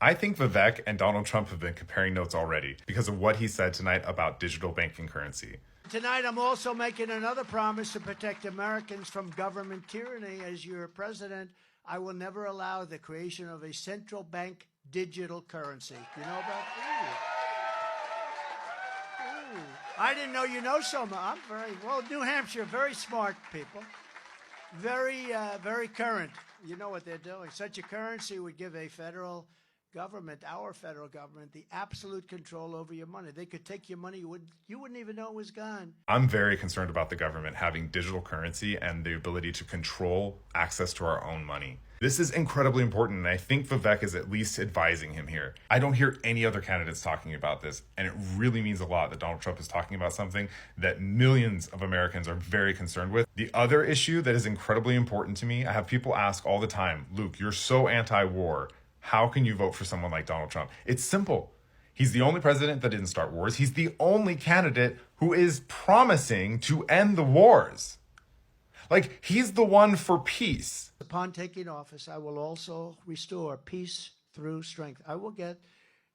I think Vivek and Donald Trump have been comparing notes already because of what he said tonight about digital banking currency. Tonight, I'm also making another promise to protect Americans from government tyranny. As your president, I will never allow the creation of a central bank digital currency. You know about that? Ooh. I didn't know you know so much. I'm well, New Hampshire, very smart people. Very current. You know what they're doing. Such a currency would give a federal government, our federal government, the absolute control over your money. They could take your money, you wouldn't even know it was gone. I'm very concerned about the government having digital currency and the ability to control access to our own money. This is incredibly important, and I think Vivek is at least advising him here. I don't hear any other candidates talking about this, and it really means a lot that Donald Trump is talking about something that millions of Americans are very concerned with. The other issue that is incredibly important to me, I have people ask all the time, Luke, you're so anti-war. How can you vote for someone like Donald Trump? It's simple. He's the only president that didn't start wars. He's the only candidate who is promising to end the wars. Like, he's the one for peace. Upon taking office, I will also restore peace through strength. I will get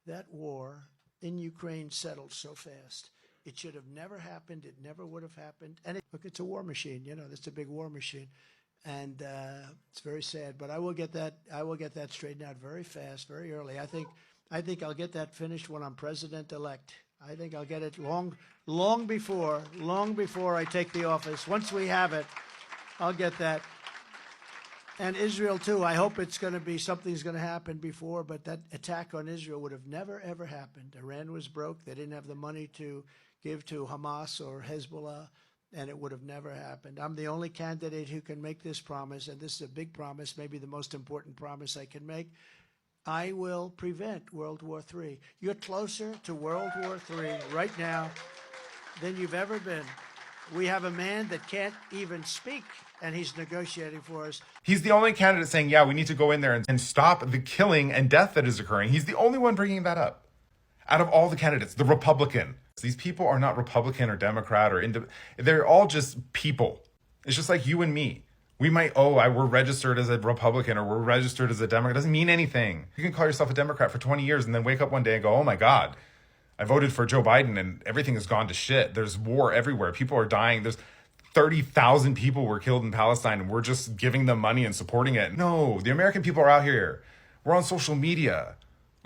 that war in Ukraine settled so fast. It should have never happened. It never would have happened. And look, it's a war machine. You know, it's a big war machine. And it's very sad, but I will get that straightened out very fast, very early. I think I'll get that finished when I'm president-elect. I think I'll get it long before I take the office. Once we have it, I'll get that. And Israel too. I hope something's going to happen before, but that attack on Israel would have never ever happened. Iran was broke. They didn't have the money to give to Hamas or Hezbollah. And it would have never happened. I'm the only candidate who can make this promise, and this is a big promise, maybe the most important promise I can make. I will prevent World War III. You're closer to World War III right now than you've ever been. We have a man that can't even speak, and he's negotiating for us. He's the only candidate saying, yeah, we need to go in there and stop the killing and death that is occurring. He's the only one bringing that up. Out of all the candidates, the Republican. These people are not Republican or Democrat or they're all just people. It's just like you and me. We might, we're registered as a Republican or we're registered as a Democrat. It doesn't mean anything. You can call yourself a Democrat for 20 years and then wake up one day and go, oh my God, I voted for Joe Biden and everything has gone to shit. There's war everywhere. People are dying. There's 30,000 people were killed in Palestine and we're just giving them money and supporting it. No, the American people are out here. We're on social media.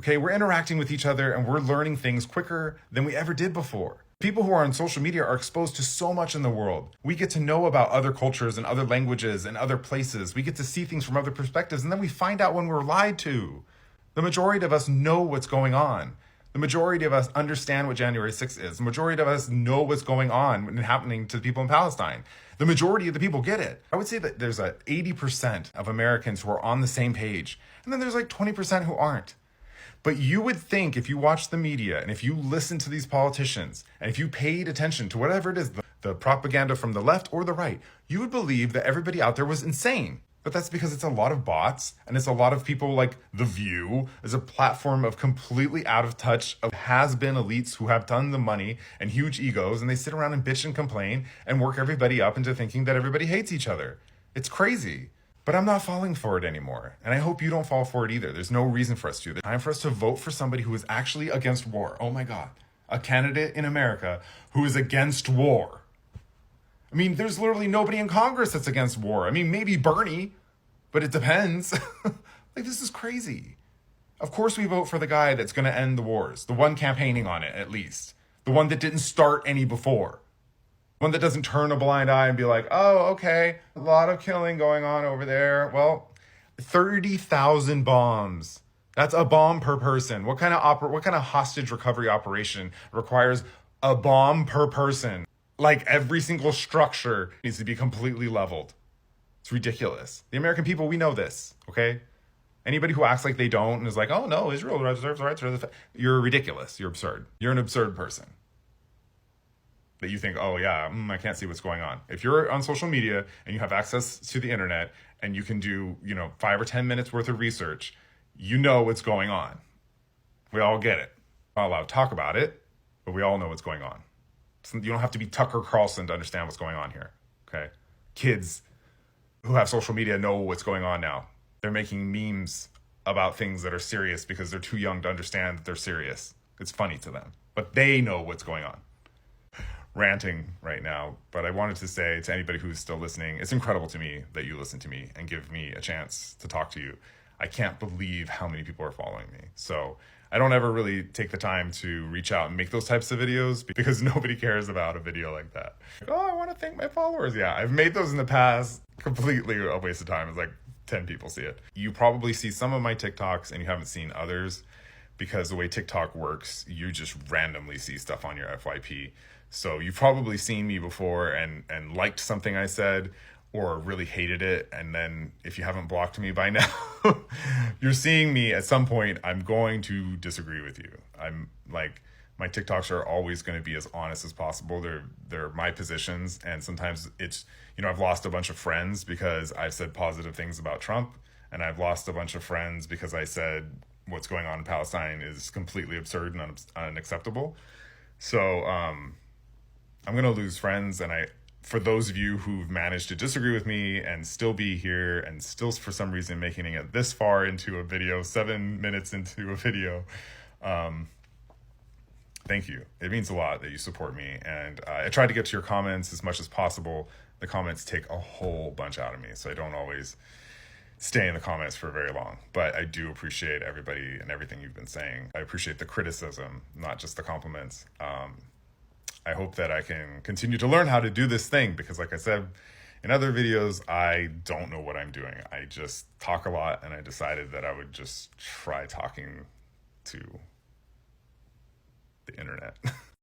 Okay, we're interacting with each other and we're learning things quicker than we ever did before. People who are on social media are exposed to so much in the world. We get to know about other cultures and other languages and other places. We get to see things from other perspectives and then we find out when we're lied to. The majority of us know what's going on. The majority of us understand what January 6th is. The majority of us know what's going on and happening to the people in Palestine. The majority of the people get it. I would say that there's 80% of Americans who are on the same page. And then there's 20% who aren't. But you would think if you watch the media and if you listen to these politicians and if you paid attention to whatever it is, the propaganda from the left or the right, you would believe that everybody out there was insane. But that's because it's a lot of bots and it's a lot of people like The View as a platform of completely out of touch of has-been elites who have tons of money and huge egos, and they sit around and bitch and complain and work everybody up into thinking that everybody hates each other. It's crazy. But I'm not falling for it anymore. And I hope you don't fall for it either. There's no reason for us to. It's time for us to vote for somebody who is actually against war. Oh my God. A candidate in America who is against war. I mean, there's literally nobody in Congress that's against war. I mean, maybe Bernie, but it depends. This is crazy. Of course we vote for the guy that's going to end the wars. The one campaigning on it, at least. The one that didn't start any before. One that doesn't turn a blind eye and be like, oh, okay, a lot of killing going on over there. Well, 30,000 bombs. That's a bomb per person. What kind of hostage recovery operation requires a bomb per person? Like every single structure needs to be completely leveled. It's ridiculous. The American people, we know this, okay? Anybody who acts like they don't and is like, oh no, Israel reserves the rights for the... You're ridiculous. You're absurd. You're an absurd person. That you think, oh yeah, I can't see what's going on. If you're on social media and you have access to the internet and you can do, 5 or 10 minutes worth of research, you know what's going on. We all get it. Not allowed to talk about it, but we all know what's going on. So you don't have to be Tucker Carlson to understand what's going on here, okay? Kids who have social media know what's going on now. They're making memes about things that are serious because they're too young to understand that they're serious. It's funny to them, but they know what's going on. Ranting right now, but I wanted to say to anybody who's still listening, it's incredible to me that you listen to me and give me a chance to talk to you. I can't believe how many people are following me. So I don't ever really take the time to reach out and make those types of videos because nobody cares about a video like that. Like, oh, I want to thank my followers. Yeah, I've made those in the past. Completely a waste of time. It's like 10 people see it. You probably see some of my TikToks and you haven't seen others because the way TikTok works, you just randomly see stuff on your FYP. So you've probably seen me before and liked something I said or really hated it. And then if you haven't blocked me by now, you're seeing me at some point. I'm going to disagree with you. I'm like, my TikToks are always going to be as honest as possible. They're my positions. And sometimes it's, I've lost a bunch of friends because I've said positive things about Trump. And I've lost a bunch of friends because I said what's going on in Palestine is completely absurd and unacceptable. So, I'm going to lose friends. And for those of you who've managed to disagree with me and still be here and still for some reason making it this far into a video, 7 minutes into a video, thank you. It means a lot that you support me. And I try to get to your comments as much as possible. The comments take a whole bunch out of me, so I don't always stay in the comments for very long. But I do appreciate everybody and everything you've been saying. I appreciate the criticism, not just the compliments. I hope that I can continue to learn how to do this thing because, like I said in other videos, I don't know what I'm doing. I just talk a lot, and I decided that I would just try talking to the internet.